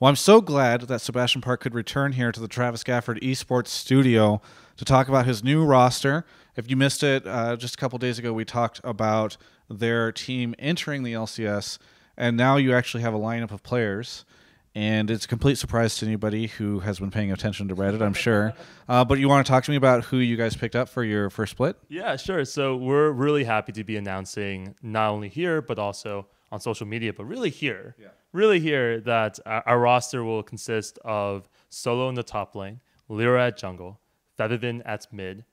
Well, I'm so glad that Sebastian Park could return here to the Travis Gafford Esports studio to talk about his new roster. If you missed it, just a couple days ago, we talked about their team entering the LCS, and now you actually have a lineup of players. And it's a complete surprise to anybody who has been paying attention to Reddit, I'm sure. But you want to talk to me about who you guys picked up for your first split? Yeah, sure. So we're really happy to be announcing not only here, but also on social media, but really here. Yeah. Really here that our roster will consist of Solo in the top lane, Lyra at jungle, Febiven at mid,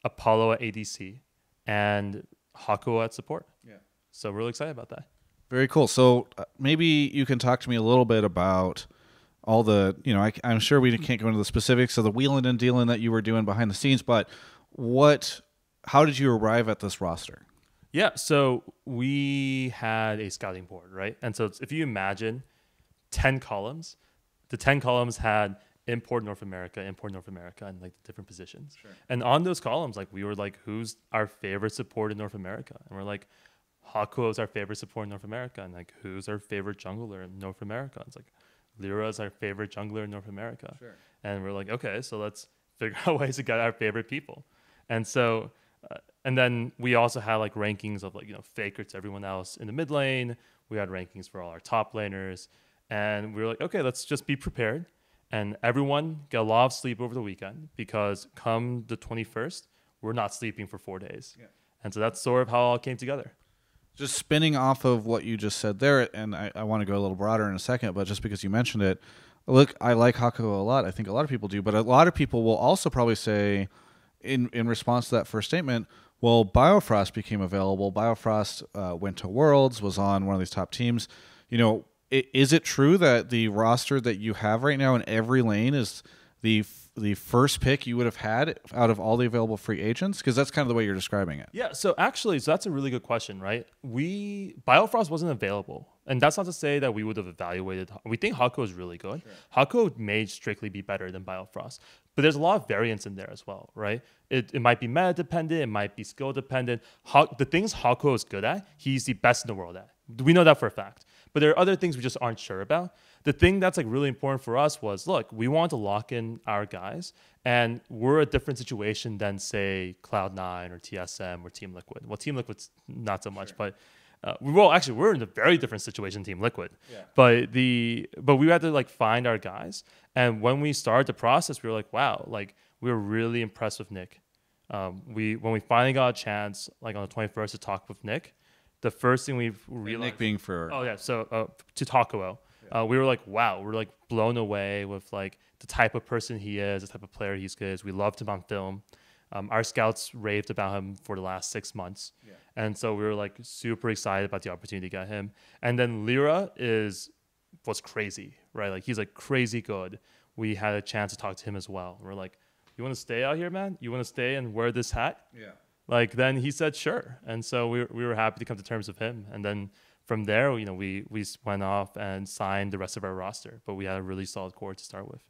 Apollo at ADC, and Hakuo at support. Yeah. So we're really excited about that. Very cool. So maybe you can talk to me a little bit about all the, I'm sure we can't go into the specifics of the wheeling and dealing that you were doing behind the scenes, but how did you arrive at this roster? Yeah, so we had a scouting board, right? And so if you imagine 10 columns, the 10 columns had import North America, and like the different positions. Sure. And on those columns, like we were like, who's our favorite support in North America? And we're like, Hakuo is our favorite support in North America. And like, who's our favorite jungler in North America? It's like, Lyra is our favorite jungler in North America. Sure. And we're like, okay, so let's figure out ways to get our favorite people. And so, and then we also had like rankings of like, Faker to everyone else in the mid lane. We had rankings for all our top laners. And we were like, okay, let's just be prepared. And everyone get a lot of sleep over the weekend because come the 21st, we're not sleeping for 4 days. Yeah. And so that's sort of how it all came together. Just spinning off of what you just said there, and I want to go a little broader in a second, but just because you mentioned it, look, I like Hakuo a lot. I think a lot of people do, but a lot of people will also probably say, in response to that first statement, well, Biofrost became available. Biofrost went to Worlds, was on one of these top teams. Is it true that the roster that you have right now in every lane is the first pick you would have had out of all the available free agents? Because that's kind of the way you're describing it. Yeah, so that's a really good question, right? Biofrost wasn't available. And that's not to say that we would have evaluated. We think Hakuo is really good. Sure. Hakuo may strictly be better than Biofrost. But there's a lot of variance in there as well, right? It might be meta dependent. It might be skill dependent. The things Hakuo is good at, he's the best in the world at. We know that for a fact. But there are other things we just aren't sure about. The thing that's like really important for us was, look, we want to lock in our guys, and we're a different situation than say Cloud9 or TSM or Team Liquid. Well, Team Liquid's not so much, sure. But we're in a very different situation, Team Liquid. Yeah. But we had to like find our guys, and when we started the process, we were like, wow, like we were really impressed with Nick. When we finally got a chance, like on the 21st, to talk with Nick, the first thing we realized, Nick being for to Hakuo. We were like, wow, we're like blown away with like the type of person he is, the type of player he is. We loved him on film. Our scouts raved about him for the last 6 months. Yeah. And so we were like super excited about the opportunity to get him. And then Lyra was crazy, right? Like he's like crazy good. We had a chance to talk to him as well. We're like, you want to stay out here, man? You want to stay and wear this hat? Yeah. Like then he said, sure. And so we were happy to come to terms with him. And then from there, we went off and signed the rest of our roster, but we had a really solid core to start with.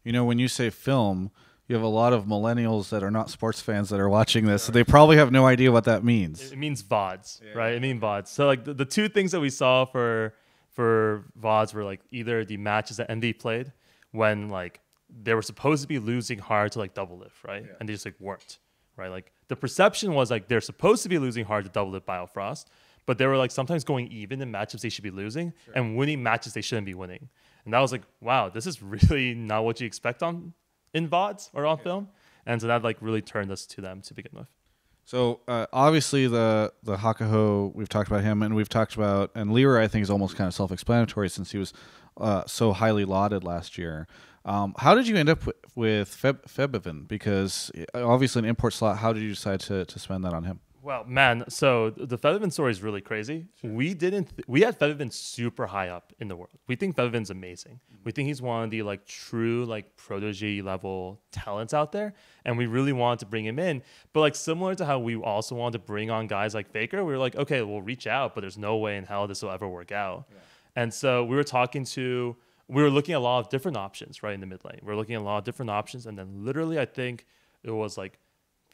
Yeah. When you say film, you have a lot of millennials that are not sports fans that are watching this, so they probably have no idea what that means. It means VODs, right? It means VODs. So like the two things that we saw for VODs were like either the matches that Envy played when like they were supposed to be losing hard to like double lift, right? Yeah. And they just like weren't, right? Like the perception was like they're supposed to be losing hard to double lift Biofrost, but they were like sometimes going even in matchups they should be losing and winning matches they shouldn't be winning. And that was like, wow, this is really not what you expect in VODs or on film. And so that like really turned us to them to begin with. So obviously the Hakuo, we've talked about him, and we've talked about, and Lyra I think is almost kind of self-explanatory since he was so highly lauded last year. How did you end up with Febiven? Because obviously an import slot, how did you decide to spend that on him? Well, man, so the Febiven story is really crazy. Sure. We had Febiven super high up in the world. We think Febiven's amazing. Mm-hmm. We think he's one of the like true like protege level talents out there, and we really wanted to bring him in. But like similar to how we also wanted to bring on guys like Faker, we were like, okay, we'll reach out, but there's no way in hell this will ever work out. Yeah. And so we were looking at a lot of different options right in the mid lane. We were looking at a lot of different options, and then literally I think it was like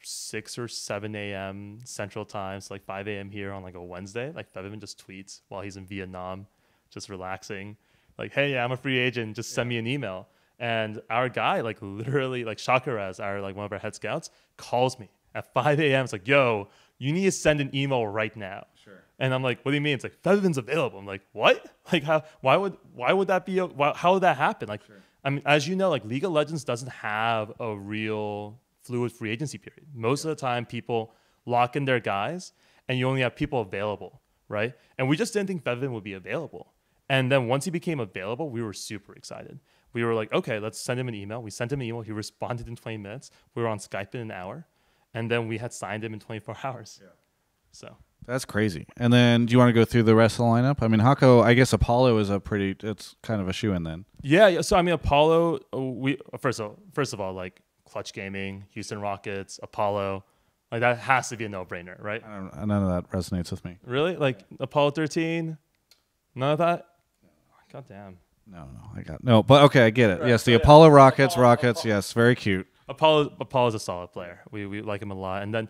6 or 7 a.m. Central Time, so like 5 a.m. here on like a Wednesday. Like Febiven just tweets while he's in Vietnam, just relaxing. like, hey, I'm a free agent. Just send me an email. And our guy, like literally, like Shakarez, our like one of our head scouts, calls me at 5 a.m. It's like, yo, you need to send an email right now. Sure. And I'm like, what do you mean? It's like Fevin's available. I'm like, what? Like how? Why would that be? How would that happen? Like, Sure. I mean, as you know, like League of Legends doesn't have a real fluid free agency period. Most of the time, people lock in their guys, and you only have people available, right? And we just didn't think Fevin would be available. And then once he became available, we were super excited. We were like, okay, let's send him an email. We sent him an email. He responded in 20 minutes. We were on Skype in an hour, and then we had signed him in 24 hours. Yeah. So That's crazy. And then do you want to go through the rest of the lineup? I mean, Hako, I guess Apollo is it's kind of a shoe-in then. yeah. So I mean, Apollo. We first of all, like Clutch Gaming, Houston Rockets, Apollo, like that has to be a no-brainer, right? None of that resonates with me. Really, like Apollo 13, none of that. God damn. No, but okay, I get it. Right, Yes, the yeah. Apollo Rockets, Apollo. yes, very cute. Apollo's a solid player. We like him a lot. And then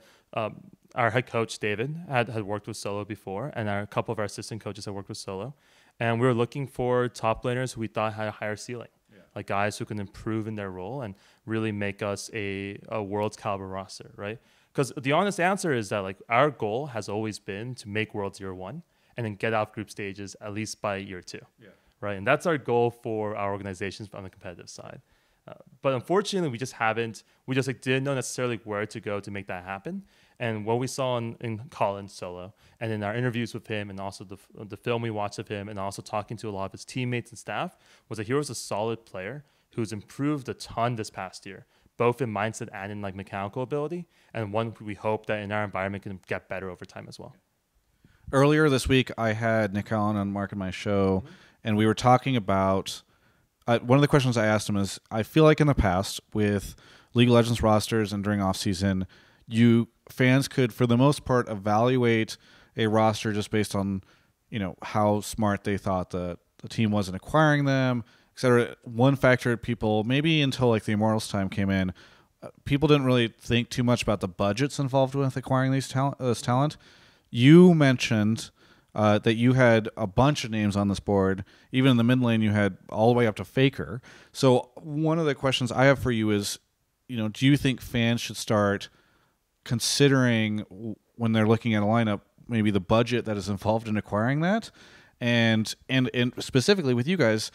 our head coach David had worked with Solo before, and a couple of our assistant coaches had worked with Solo, and we were looking for top laners who we thought had a higher ceiling, like guys who can improve in their role and really make us a Worlds caliber roster, right? Because the honest answer is that like our goal has always been to make Worlds year 1 and then get out group stages at least by year 2. Yeah. Right, and that's our goal for our organizations on the competitive side. But unfortunately, we just didn't know necessarily where to go to make that happen. And what we saw in Colin's Solo, and in our interviews with him, and also the film we watched of him, and also talking to a lot of his teammates and staff, was that he was a solid player who's improved a ton this past year, both in mindset and in like mechanical ability, and one we hope that in our environment can get better over time as well. Earlier this week, I had Nick Allen on Mark and My Show, and we were talking about one of the questions I asked him is, I feel like in the past with League of Legends rosters and during off season, fans could, for the most part, evaluate a roster just based on, how smart they thought the team was in acquiring them, etc. One factor people, maybe until like the Immortals time came in, people didn't really think too much about the budgets involved with acquiring this talent. You mentioned that you had a bunch of names on this board. Even in the mid lane, you had all the way up to Faker. So one of the questions I have for you is, do you think fans should start considering when they're looking at a lineup, maybe the budget that is involved in acquiring that? And specifically with you guys,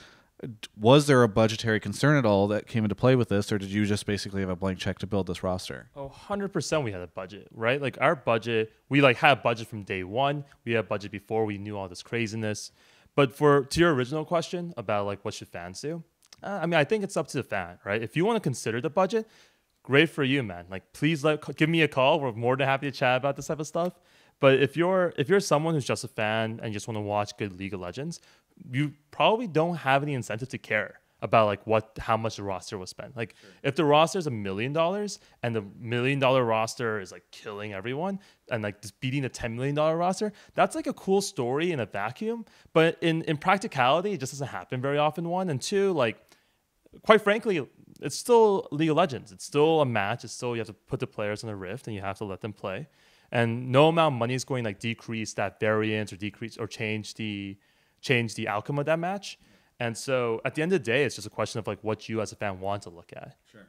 was there a budgetary concern at all that came into play with this, or did you just basically have a blank check to build this roster? 100% we had a budget, right? Like our budget, we like had a budget from day one. We had a budget before we knew all this craziness. But to your original question about like what should fans do? I think it's up to the fan, right? If you want to consider the budget, great for you, man. Like please give me a call. We're more than happy to chat about this type of stuff. But if you're someone who's just a fan and you just want to watch good League of Legends, you probably don't have any incentive to care about like how much the roster was spent. Like if the roster is $1 million and the $1 million roster is like killing everyone and like just beating a $10 million roster, that's like a cool story in a vacuum. But in practicality, it just doesn't happen very often. One and two, like quite frankly, it's still League of Legends. It's still a match. It's still, you have to put the players in the rift and you have to let them play. And no amount of money is going to like decrease that variance or decrease or change the outcome of that match. And so at the end of the day, it's just a question of like what you as a fan want to look at. Sure.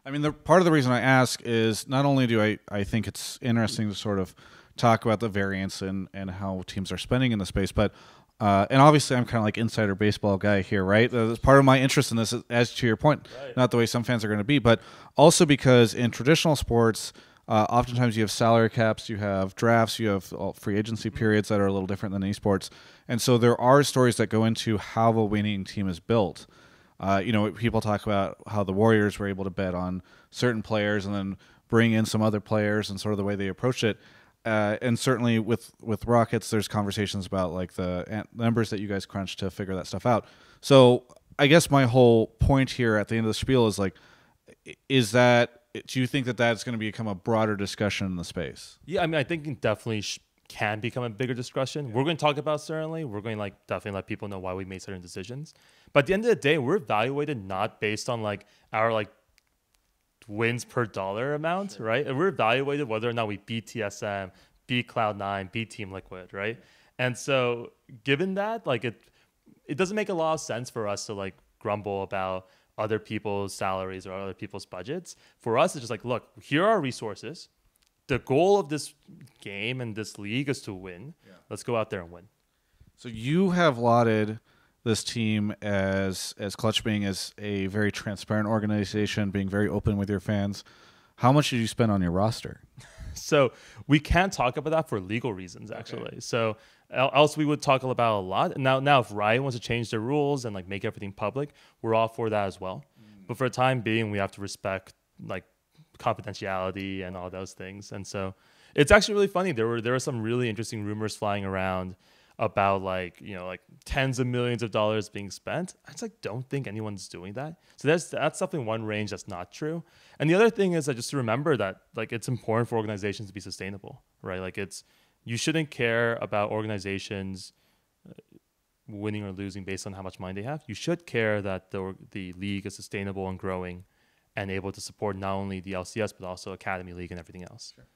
I mean, part of the reason I ask is not only do I think it's interesting to sort of talk about the variance and how teams are spending in the space, but and obviously I'm kind of like insider baseball guy here, right? That's part of my interest in this, as to your point, right. Not the way some fans are going to be, but also because in traditional sports, oftentimes you have salary caps, you have drafts, you have free agency periods that are a little different than esports. And so there are stories that go into how a winning team is built. People talk about how the Warriors were able to bet on certain players and then bring in some other players and sort of the way they approached it. And certainly with Rockets, there's conversations about like the numbers that you guys crunch to figure that stuff out. So I guess my whole point here at the end of the spiel is like, do you think that that's going to become a broader discussion in the space? Yeah, I mean, I think it definitely can become a bigger discussion. Yeah. We're going to talk about certainly. We're going to like definitely let people know why we made certain decisions. But at the end of the day, we're evaluated not based on like our like wins per dollar amount, sure. Right? And we're evaluated whether or not we beat TSM, beat Cloud9, beat Team Liquid, right? Yeah. And so given that, like it doesn't make a lot of sense for us to like grumble about other people's salaries or other people's budgets. For us, it's just like, look, here are our resources. The goal of this game and this league is to win. Yeah. Let's go out there and win. So you have lauded this team as Clutch being as a very transparent organization, being very open with your fans. How much did you spend on your roster? So we can't talk about that for legal reasons, actually. Okay. So else we would talk about a lot. Now, if Riot wants to change their rules and like make everything public, we're all for that as well. But for the time being, we have to respect like confidentiality and all those things. And so it's actually really funny. There were some really interesting rumors flying around about like tens of millions of dollars being spent. I just like don't think anyone's doing that. So that's definitely one range that's not true. And the other thing is just to remember that like it's important for organizations to be sustainable, right? Like you shouldn't care about organizations winning or losing based on how much money they have. You should care that the league is sustainable and growing and able to support not only the LCS but also Academy League and everything else. Sure.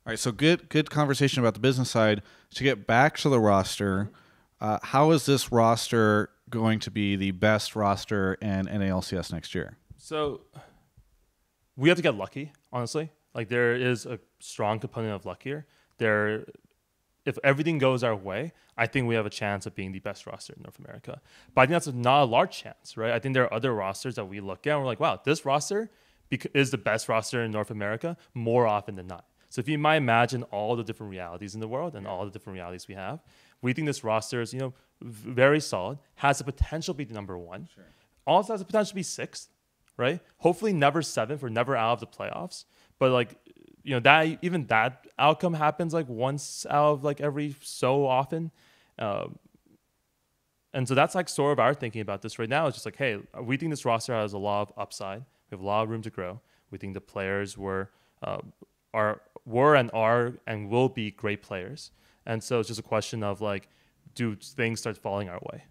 All right, so good conversation about the business side. To get back to the roster, how is this roster going to be the best roster in NALCS next year? So we have to get lucky, honestly. Like there is a strong component of luck here. If everything goes our way, I think we have a chance of being the best roster in North America. But I think that's not a large chance, right? I think there are other rosters that we look at and we're like, wow, this roster is the best roster in North America more often than not. So if you might imagine all the different realities in the world and all the different realities we have, we think this roster is, very solid, has the potential to be the number one. Sure. Also has the potential to be sixth, right? Hopefully never seventh or never out of the playoffs. But like, that outcome happens like once out of like every so often. And so that's like sort of our thinking about this right now. It's just like, hey, we think this roster has a lot of upside. We have a lot of room to grow. We think the players were and are and will be great players. And so it's just a question of like, do things start falling our way?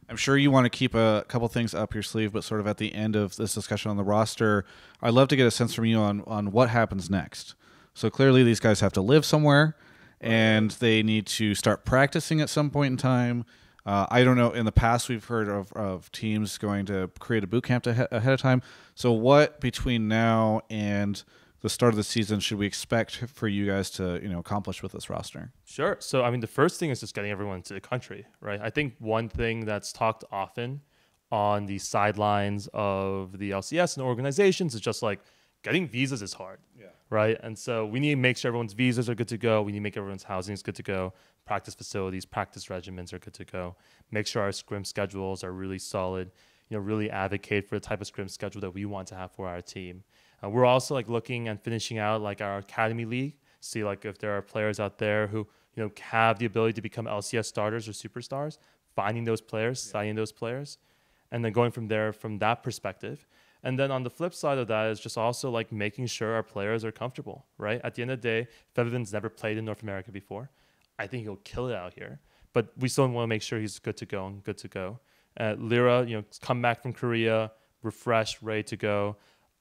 I'm sure you want to keep a couple things up your sleeve, but sort of at the end of this discussion on the roster, I'd love to get a sense from you on what happens next. So clearly these guys have to live somewhere, and they need to start practicing at some point in time. I don't know. In the past, we've heard of teams going to create a boot camp ahead of time. So what between now and the start of the season should we expect for you guys to accomplish with this roster? Sure. So I mean, the first thing is just getting everyone to the country, right? I think one thing that's talked often on the sidelines of the LCS and organizations is just like getting visas is hard, right? And so we need to make sure everyone's visas are good to go. We need to make everyone's housing is good to go. Practice facilities, practice regimens are good to go. Make sure our scrim schedules are really solid. Really advocate for the type of scrim schedule that we want to have for our team. We're also like looking and finishing out like our Academy League, see like if there are players out there who have the ability to become LCS starters or superstars, finding those players, signing those players, and then going from there from that perspective. And then on the flip side of that is just also like making sure our players are comfortable, right? At the end of the day, Febiven's never played in North America before. I think he'll kill it out here, but we still want to make sure he's good to go. Lyra, come back from Korea, refreshed, ready to go.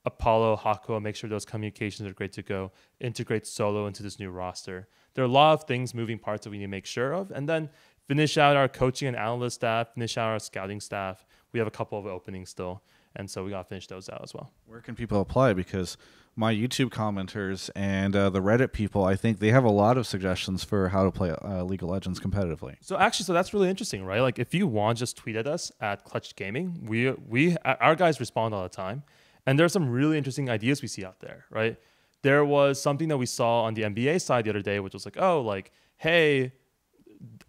Apollo, Hakuho, make sure those communications are great to go. Integrate Solo into this new roster. There are a lot of things, moving parts that we need to make sure of. And then finish out our coaching and analyst staff, finish out our scouting staff. We have a couple of openings still. And so we got to finish those out as well. Where can people apply? Because my YouTube commenters and the Reddit people, I think they have a lot of suggestions for how to play League of Legends competitively. So that's really interesting, right? Like if you want, just tweet at us at Clutch Gaming. Our guys respond all the time. And there are some really interesting ideas we see out there, right? There was something that we saw on the NBA side the other day, which was like, hey,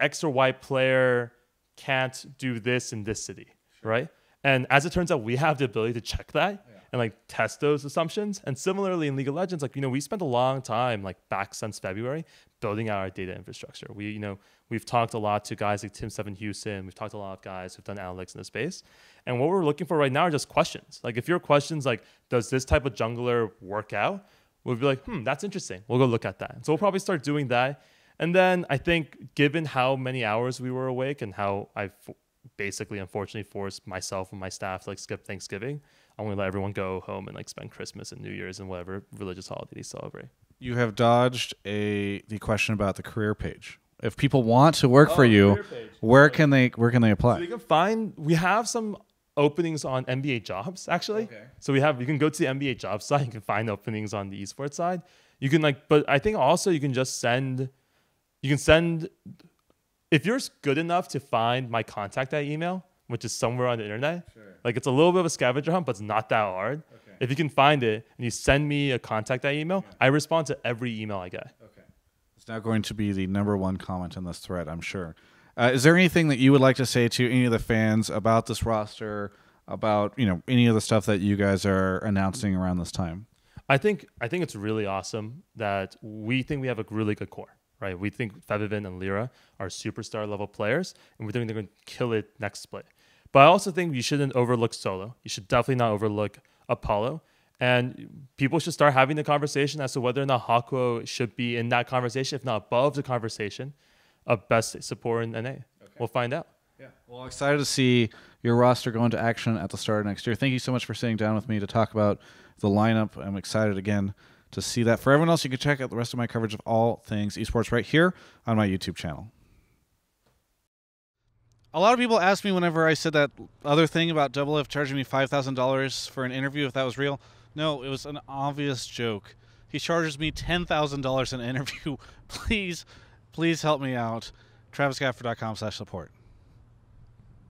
X or Y player can't do this in this city, right? And as it turns out, we have the ability to check that and like test those assumptions. And similarly in League of Legends, we spent a long time back since February building out our data infrastructure. We've talked a lot to guys like Tim7 Houston. We've talked to a lot of guys who've done analytics in the space. And what we're looking for right now are just questions. Like if your questions like, does this type of jungler work out? We'll be like, that's interesting. We'll go look at that. And so we'll probably start doing that. And then I think given how many hours we were awake and how I basically unfortunately forced myself and my staff to skip Thanksgiving, I'm going to let everyone go home and spend Christmas and New Year's and whatever religious holiday they celebrate. You have dodged the question about the career page. if people want to work for you, where can they apply? So you can find, we have some openings on NBA jobs actually. Okay. So you can go to the NBA jobs site. You can find openings on the esports side. You can but I think also you can just send. If you're good enough to find my contact email, which is somewhere on the internet, like it's a little bit of a scavenger hunt, but it's not that hard. Okay. If you can find it and you send me a contact email, I respond to every email I get. Okay. It's now going to be the #1 comment in this thread, I'm sure. Is there anything that you would like to say to any of the fans about this roster, about any of the stuff that you guys are announcing around this time? I think it's really awesome that we think we have a really good core. Right, we think Febiven and Lyra are superstar level players, and we think they're going to kill it next split. But I also think you shouldn't overlook Solo. You should definitely not overlook Apollo, and people should start having the conversation as to whether or not Hakuho should be in that conversation, if not above the conversation of best support in NA. Okay. We'll find out. Yeah. Well, excited to see your roster go into action at the start of next year. Thank you so much for sitting down with me to talk about the lineup. I'm excited again to see that. For everyone else, you can check out the rest of my coverage of all things esports right here on my YouTube channel. A lot of people ask me whenever I said that other thing about Double F charging me $5,000 for an interview if that was real. No, it was an obvious joke. He charges me $10,000 an interview. Please help me out. TravisGaffer.com/support.